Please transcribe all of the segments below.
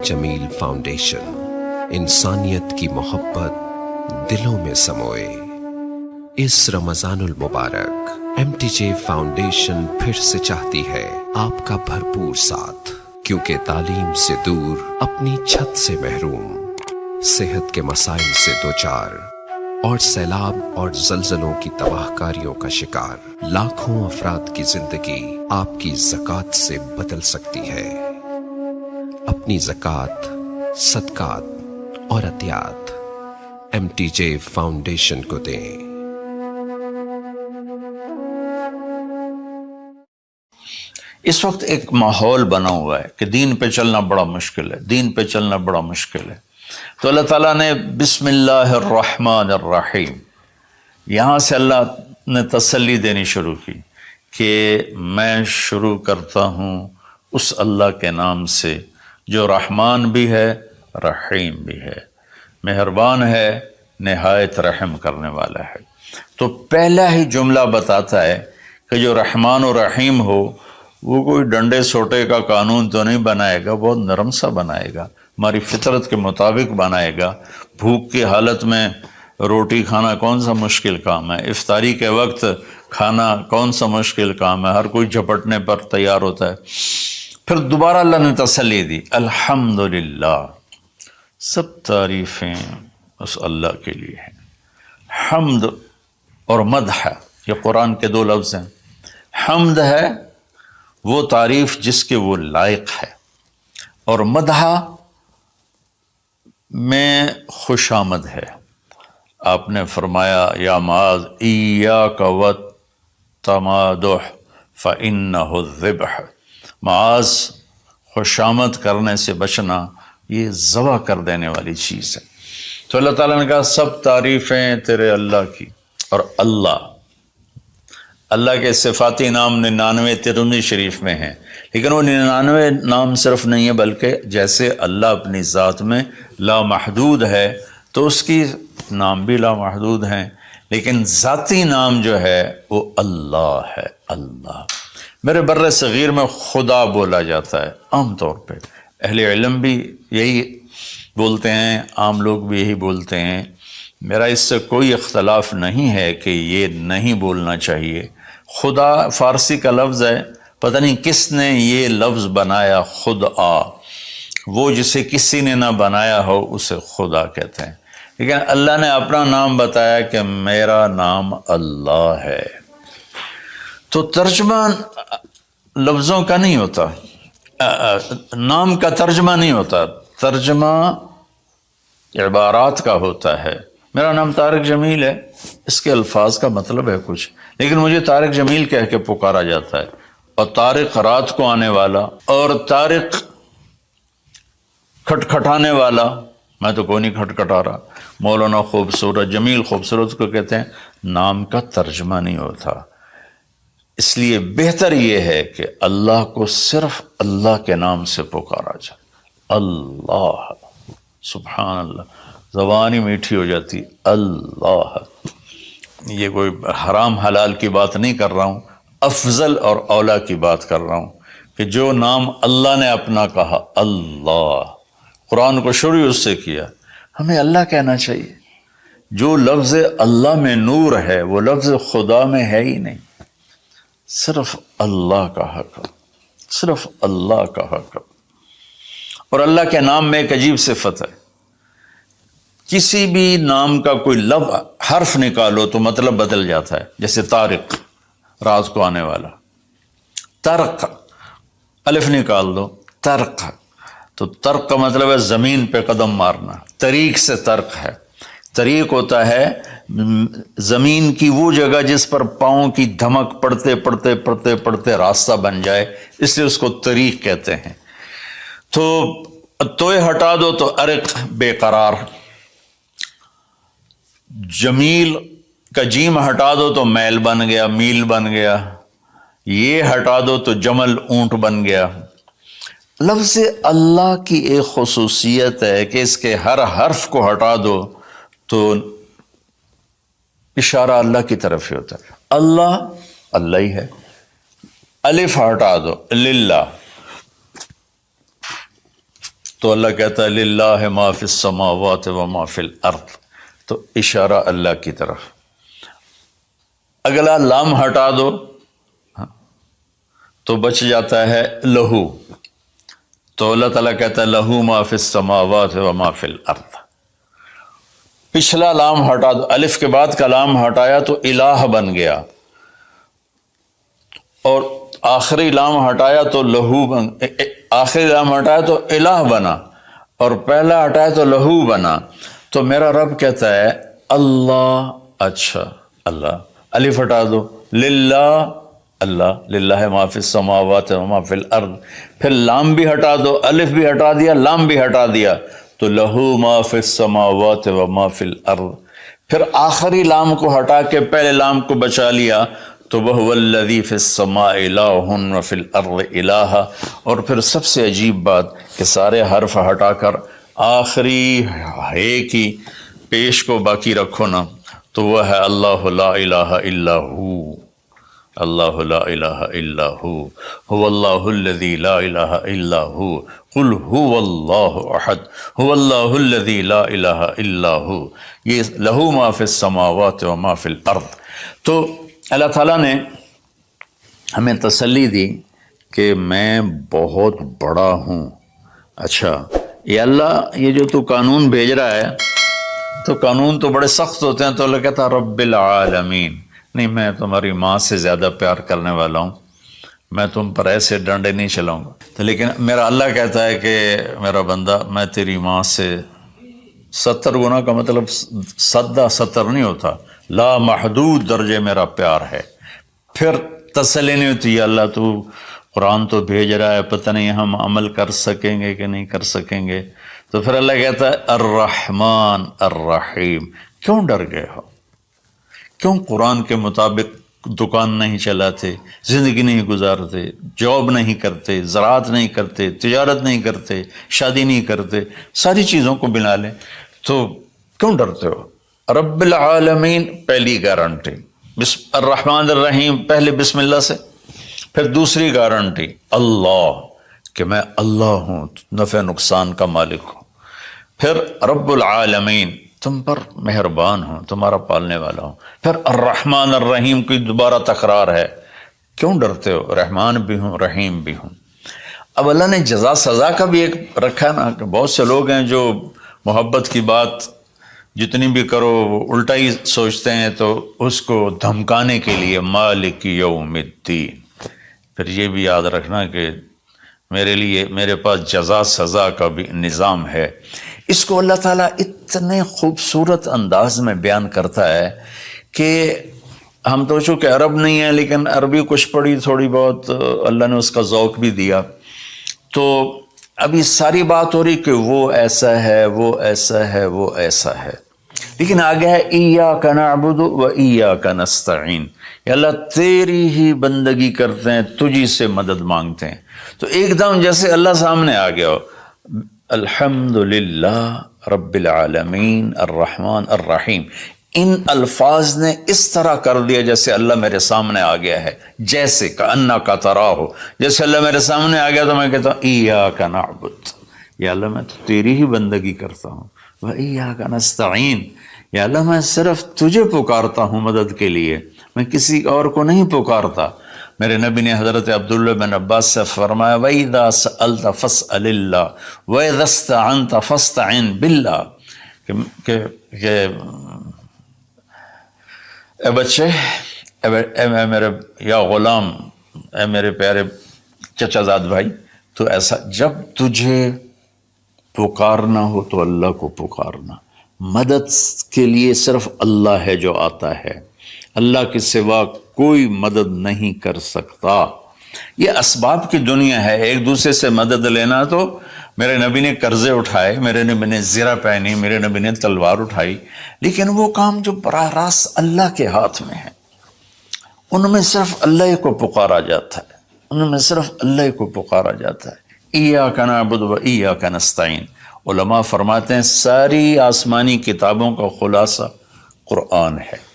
جمیل foundation انسانیت کی محبت دلوں میں سموئے۔ اس رمضان المبارک ایم ٹی جے فاؤنڈیشن پھر سے چاہتی ہے آپ کا بھرپور ساتھ، کیونکہ تعلیم سے دور، اپنی چھت سے محروم، صحت کے مسائل سے دوچار اور سیلاب اور زلزلوں کی تباہ کاریوں کا شکار لاکھوں افراد کی زندگی آپ کی زکوٰۃ سے بدل سکتی ہے۔ اپنی زکوٰۃ، صدقات اور عطیات ایم ٹی جے فاؤنڈیشن کو دیں۔ اس وقت ایک ماحول بنا ہوا ہے کہ دین پہ چلنا بڑا مشکل ہے، دین پہ چلنا بڑا مشکل ہے۔ تو اللہ تعالیٰ نے بسم اللہ الرحمن الرحیم، یہاں سے اللہ نے تسلی دینی شروع کی کہ میں شروع کرتا ہوں اس اللہ کے نام سے جو رحمان بھی ہے، رحیم بھی ہے، مہربان ہے، نہایت رحم کرنے والا ہے۔ تو پہلا ہی جملہ بتاتا ہے کہ جو رحمان و رحیم ہو وہ کوئی ڈنڈے سوٹے کا قانون تو نہیں بنائے گا، بہت نرم سا بنائے گا، ہماری فطرت کے مطابق بنائے گا۔ بھوک کی حالت میں روٹی کھانا کون سا مشکل کام ہے، افطاری کے وقت کھانا کون سا مشکل کام ہے، ہر کوئی جھپٹنے پر تیار ہوتا ہے۔ پھر دوبارہ اللہ نے تسلی دی، الحمدللہ، سب تعریفیں اس اللہ کے لیے ہیں۔ حمد اور مدح، یہ قرآن کے دو لفظ ہیں۔ حمد ہے وہ تعریف جس کے وہ لائق ہے، اور مدح میں خوش آمد ہے۔ آپ نے فرمایا یا معاذ ایاک والتمادح فإنہ الذبح، معاذ خوش آمد کرنے سے بچنا یہ ذبح کر دینے والی چیز ہے۔ تو اللہ تعالیٰ نے کہا سب تعریفیں تیرے اللہ کی، اور اللہ کے صفاتی نام 99 ترمذی شریف میں ہیں، لیکن وہ 99 نام صرف نہیں ہے، بلکہ جیسے اللہ اپنی ذات میں لامحدود ہے تو اس کی نام بھی لامحدود ہیں، لیکن ذاتی نام جو ہے وہ اللہ ہے۔ اللہ میرے بر صغیر میں خدا بولا جاتا ہے عام طور پہ، اہل علم بھی یہی بولتے ہیں، عام لوگ بھی یہی بولتے ہیں۔ میرا اس سے کوئی اختلاف نہیں ہے کہ یہ نہیں بولنا چاہیے۔ خدا فارسی کا لفظ ہے، پتہ نہیں کس نے یہ لفظ بنایا، خدا، وہ جسے کسی نے نہ بنایا ہو اسے خدا کہتے ہیں، لیکن اللہ نے اپنا نام بتایا کہ میرا نام اللہ ہے۔ تو ترجمہ لفظوں کا نہیں ہوتا، نام کا ترجمہ نہیں ہوتا، ترجمہ عبارات کا ہوتا ہے۔ میرا نام طارق جمیل ہے، اس کے الفاظ کا مطلب ہے کچھ، لیکن مجھے طارق جمیل کہہ کے پکارا جاتا ہے، اور طارق رات کو آنے والا، اور طارق کھٹکھٹانے والا، میں تو کوئی نہیں کھٹکھٹا رہا۔ مولانا خوبصورت، جمیل خوبصورت کو کہتے ہیں، نام کا ترجمہ نہیں ہوتا۔ اس لیے بہتر یہ ہے کہ اللہ کو صرف اللہ کے نام سے پکارا جائے، اللہ، سبحان اللہ، زبان ہی میٹھی ہو جاتی، اللہ۔ یہ کوئی حرام حلال کی بات نہیں کر رہا ہوں، افضل اور اولیٰ کی بات کر رہا ہوں کہ جو نام اللہ نے اپنا کہا، اللہ، قرآن کو شروع اس سے کیا، ہمیں اللہ کہنا چاہیے۔ جو لفظ اللہ میں نور ہے وہ لفظ خدا میں ہے ہی نہیں، صرف اللہ کا حق، صرف اللہ کا حق۔ اور اللہ کے نام میں ایک عجیب صفت ہے، کسی بھی نام کا کوئی لفظ حرف نکالو تو مطلب بدل جاتا ہے۔ جیسے طارق، رات کو آنے والا، طرق، الف نکال دو، طرق، تو طرق کا مطلب ہے زمین پہ قدم مارنا، طریق سے طرق ہے۔ طریق ہوتا ہے زمین کی وہ جگہ جس پر پاؤں کی دھمک پڑتے پڑتے پڑتے پڑتے راستہ بن جائے، اس لیے اس کو طریق کہتے ہیں۔ تو ہٹا دو تو ارق، بے قرار۔ جمیل کا جیم ہٹا دو تو میل بن گیا، میل بن گیا۔ یہ ہٹا دو تو جمل، اونٹ بن گیا۔ لفظ اللہ کی ایک خصوصیت ہے کہ اس کے ہر حرف کو ہٹا دو تو اشارہ اللہ کی طرف ہی ہوتا ہے۔ اللہ اللہ ہی ہے، الف ہٹا دو، للہ، تو اللہ کہتا ہے للہ ما فی السماوات و ما فی الارض، تو اشارہ اللہ کی طرف۔ اگلا لام ہٹا دو تو بچ جاتا ہے لہو، تو اللہ تعالیٰ کہتا ہے لہو ما فی السماوات و ما فی الارض۔ پچھلا لام ہٹا دو، الف کے بعد کا لام ہٹایا تو الہ بن گیا، اور آخری لام ہٹایا تو لہو بن، آخری لام ہٹایا تو الہ بنا، اور پہلا ہٹایا تو لہو بنا۔ تو میرا رب کہتا ہے اللہ، اچھا اللہ، الف ہٹا دو، للہ، اللہ، للہ ما فی السماوات و ما فی الارض، پھر لام بھی ہٹا دو، الف بھی ہٹا دیا، لام بھی ہٹا دیا، تو لہو ما فی السماوات و ما فی الارض۔ پھر آخری لام کو ہٹا کے پہلے لام کو بچا لیا تو وَهُوَ الَّذِي فِي السَّمَاءِ إِلَٰهٌ وَفِي الْأَرْضِ إِلَٰهٌ۔ اور پھر سب سے عجیب بات کہ سارے حرف ہٹا کر آخری ہے کی پیش کو باقی رکھو نا، تو وہ ہے اللہ لا الہ الا ہو، اللہ لا الہ الا ہو، هو اللہ الذی لا الہ الا ہو، قل هو اللہ احد، هو اللہ الذی لا الہ الا ہو، یہ لہو ما فی السماوات و ما فی الارض۔ تو اللہ تعالیٰ نے ہمیں تسلی دی کہ میں بہت بڑا ہوں۔ اچھا یہ اللہ، یہ جو تو قانون بھیج رہا ہے، تو قانون تو بڑے سخت ہوتے ہیں، تو اللہ کہتا ہے رب العالمین، نہیں میں تمہاری ماں سے زیادہ پیار کرنے والا ہوں، میں تم پر ایسے ڈنڈے نہیں چلاؤں گا۔ تو لیکن میرا اللہ کہتا ہے کہ میرا بندہ، میں تیری ماں سے 70 گنا کا مطلب 70 نہیں ہوتا، لا محدود درجے میرا پیار ہے۔ پھر تسلی نہیں ہوتی، یا اللہ تو قرآن تو بھیج رہا ہے، پتہ نہیں ہم عمل کر سکیں گے کہ نہیں کر سکیں گے۔ تو پھر اللہ کہتا ہے الرحمن الرحیم، کیوں ڈر گئے ہو؟ کیوں قرآن کے مطابق دکان نہیں چلاتے، زندگی نہیں گزارتے، جاب نہیں کرتے، زراعت نہیں کرتے، تجارت نہیں کرتے، شادی نہیں کرتے، ساری چیزوں کو بنا لیں، تو کیوں ڈرتے ہو؟ رب العالمین پہلی گارنٹی، الرحمن الرحیم پہلے بسم اللہ سے، پھر دوسری گارنٹی اللہ، کہ میں اللہ ہوں، نفع نقصان کا مالک ہوں، پھر رب العالمین تم پر مہربان ہوں، تمہارا پالنے والا ہوں، پھر الرحمن الرحیم کی دوبارہ تکرار ہے، کیوں ڈرتے ہو؟ رحمان بھی ہوں، رحیم بھی ہوں۔ اب اللہ نے جزا سزا کا بھی ایک رکھا نا، کہ بہت سے لوگ ہیں جو محبت کی بات جتنی بھی کرو وہ الٹا ہی سوچتے ہیں، تو اس کو دھمکانے کے لیے مالک یوم الدین۔ پھر یہ بھی یاد رکھنا کہ میرے لیے، میرے پاس جزا سزا کا بھی نظام ہے۔ اس کو اللہ تعالیٰ اتنے خوبصورت انداز میں بیان کرتا ہے کہ ہم تو چونکہ عرب نہیں ہیں، لیکن عربی کچھ پڑھی تھوڑی بہت، اللہ نے اس کا ذوق بھی دیا، تو ابھی ساری بات ہو رہی کہ وہ ایسا ہے، وہ ایسا ہے، وہ ایسا ہے، لیکن آگے ہے ایاک نعبد و ایاک نستعین، یا اللہ تیری ہی بندگی کرتے ہیں، تجھی سے مدد مانگتے ہیں۔ تو ایک دم جیسے اللہ سامنے آ گیا ہو، الحمدللہ رب العالمین الرحمن الرحیم، ان الفاظ نے اس طرح کر دیا جیسے اللہ میرے سامنے آ گیا ہے، جیسے کأنک تراہ، جیسے اللہ میرے سامنے آ گیا تو میں کہتا ہوں ایاک نعبد، یا اللہ میں تو تیری ہی بندگی کرتا ہوں، و ایاک نستعین، یا اللہ میں صرف تجھے پکارتا ہوں مدد کے لیے، میں کسی اور کو نہیں پکارتا۔ میرے نبی نے حضرت عبداللہ بن عباس سے فرمایا وَإِذَا سَأَلْتَ فَاسْأَلِ اللَّهِ وَإِذَا اسْتَعَنْتَ فَاسْتَعِنْ بِاللَّهِ، کہ اے بچے، اے میرے یا غلام، اے میرے پیارے چچا زاد بھائی، تو ایسا جب تجھے پکارنا ہو تو اللہ کو پکارنا، مدد کے لیے صرف اللہ ہے جو آتا ہے، اللہ کے سوا کوئی مدد نہیں کر سکتا۔ یہ اسباب کی دنیا ہے، ایک دوسرے سے مدد لینا، تو میرے نبی نے قرضے اٹھائے، میرے نبی نے زرہ پہنی، میرے نبی نے تلوار اٹھائی، لیکن وہ کام جو براہ راست اللہ کے ہاتھ میں ہے، ان میں صرف اللہ کو پکارا جاتا ہے، ان میں صرف اللہ کو پکارا جاتا ہے۔ ایاک نعبد و ایاک نستعین، علماء فرماتے ہیں ساری آسمانی کتابوں کا خلاصہ قرآن ہے،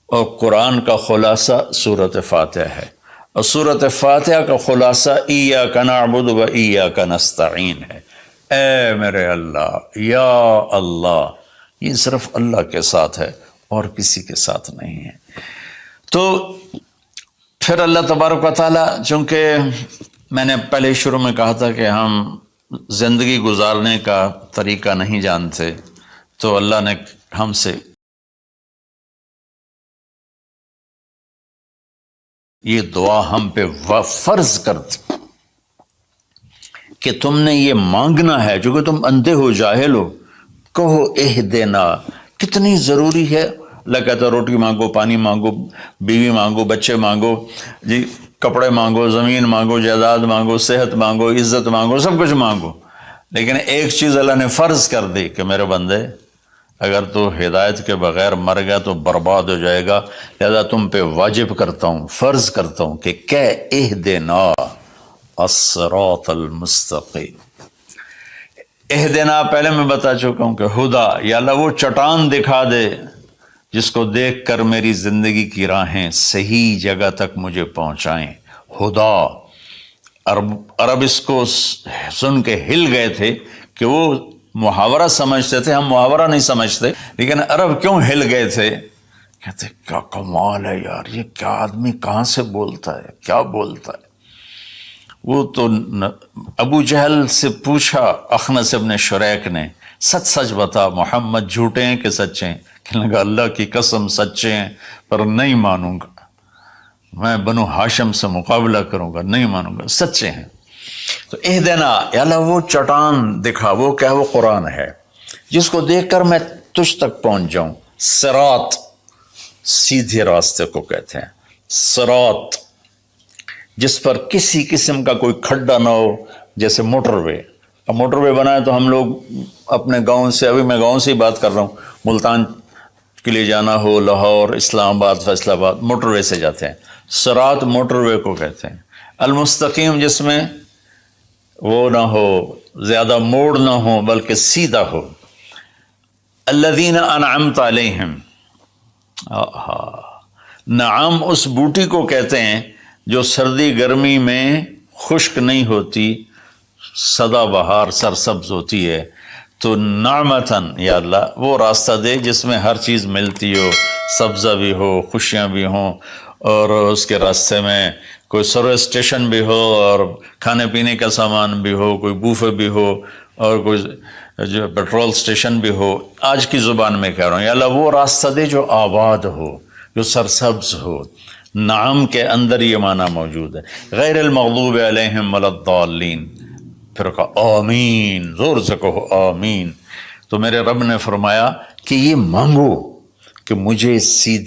اور قرآن کا خلاصہ سورۃ فاتحہ ہے، اور سورۃ فاتحہ کا خلاصہ ایاک نعبد و ایاک نستعین ہے۔ اے میرے اللہ، یا اللہ، یہ صرف اللہ کے ساتھ ہے اور کسی کے ساتھ نہیں ہے۔ تو پھر اللہ تبارک و تعالیٰ، چونکہ میں نے پہلے شروع میں کہا تھا کہ ہم زندگی گزارنے کا طریقہ نہیں جانتے، تو اللہ نے ہم سے یہ دعا ہم پہ فرض کر دی کہ تم نے یہ مانگنا ہے، چونکہ تم اندھے ہو، جاہل ہو، کہو اہدنا۔ کتنی ضروری ہے۔ اللہ کہتا ہے روٹی مانگو، پانی مانگو، بیوی مانگو، بچے مانگو، جی کپڑے مانگو، زمین مانگو، جائیداد مانگو، صحت مانگو، عزت مانگو، سب کچھ مانگو، لیکن ایک چیز اللہ نے فرض کر دی کہ میرے بندے اگر تو ہدایت کے بغیر مر گیا تو برباد ہو جائے گا، لہذا تم پہ واجب کرتا ہوں، فرض کرتا ہوں کہ اہدنا الصراط المستقیم۔ اہدنا پہلے میں بتا چکا ہوں کہ خدا، یا اللہ وہ چٹان دکھا دے جس کو دیکھ کر میری زندگی کی راہیں صحیح جگہ تک مجھے پہنچائیں۔ خدا، عرب اس کو سن کے ہل گئے تھے کہ وہ محاورہ سمجھتے تھے، ہم محاورہ نہیں سمجھتے، لیکن عرب کیوں ہل گئے تھے؟ کہتے کیا کمال ہے یار، یہ کیا آدمی کہاں سے بولتا ہے، کیا بولتا ہے۔ وہ تو ابو جہل سے پوچھا اخنس ابن شریک نے، سچ سچ بتا محمد جھوٹے ہیں کہ سچے ہیں؟ کہنے لگا اللہ کی قسم سچے ہیں، پر نہیں مانوں گا، میں بنو ہاشم سے مقابلہ کروں گا، نہیں مانوں گا، سچے ہیں۔ تو اہدنا، یا اللہ وہ چٹان دکھا، وہ کیا، وہ قرآن ہے جس کو دیکھ کر میں تجھ تک پہنچ جاؤں۔ صراط، سیدھے راستے کو کہتے ہیں، صراط جس پر کسی قسم کا کوئی کھڈا نہ ہو، جیسے موٹر وے۔ اب موٹر وے بنائے تو ہم لوگ اپنے گاؤں سے، ابھی میں گاؤں سے ہی بات کر رہا ہوں، ملتان کے لیے جانا ہو، لاہور، اسلام آباد، فیصل آباد، موٹر وے سے جاتے ہیں۔ صراط موٹر وے کو کہتے ہیں۔ المستقیم جس میں وہ نہ ہو، زیادہ موڑ نہ ہو بلکہ سیدھا ہو۔ الذین انعمت علیہم، نعم اس بوٹی کو کہتے ہیں جو سردی گرمی میں خشک نہیں ہوتی، سدا بہار سرسبز ہوتی ہے۔ تو نعمتاً، یا اللہ وہ راستہ دے جس میں ہر چیز ملتی ہو، سبزہ بھی ہو، خوشیاں بھی ہوں، اور اس کے راستے میں کوئی سروس اسٹیشن بھی ہو، اور کھانے پینے کا سامان بھی ہو، کوئی بوفے بھی ہو، اور کوئی جو پیٹرول اسٹیشن بھی ہو۔ آج کی زبان میں کہہ رہا ہوں، یا اللہ وہ راستہ دے جو آباد ہو، جو سرسبز ہو۔ نعم کے اندر یہ معنی موجود ہے، غیر المغضوب علیہم ولا الضالین۔ پھر کہا آمین، زور سے کہو آمین۔ تو میرے رب نے فرمایا کہ یہ مانگو کہ مجھے سیدھی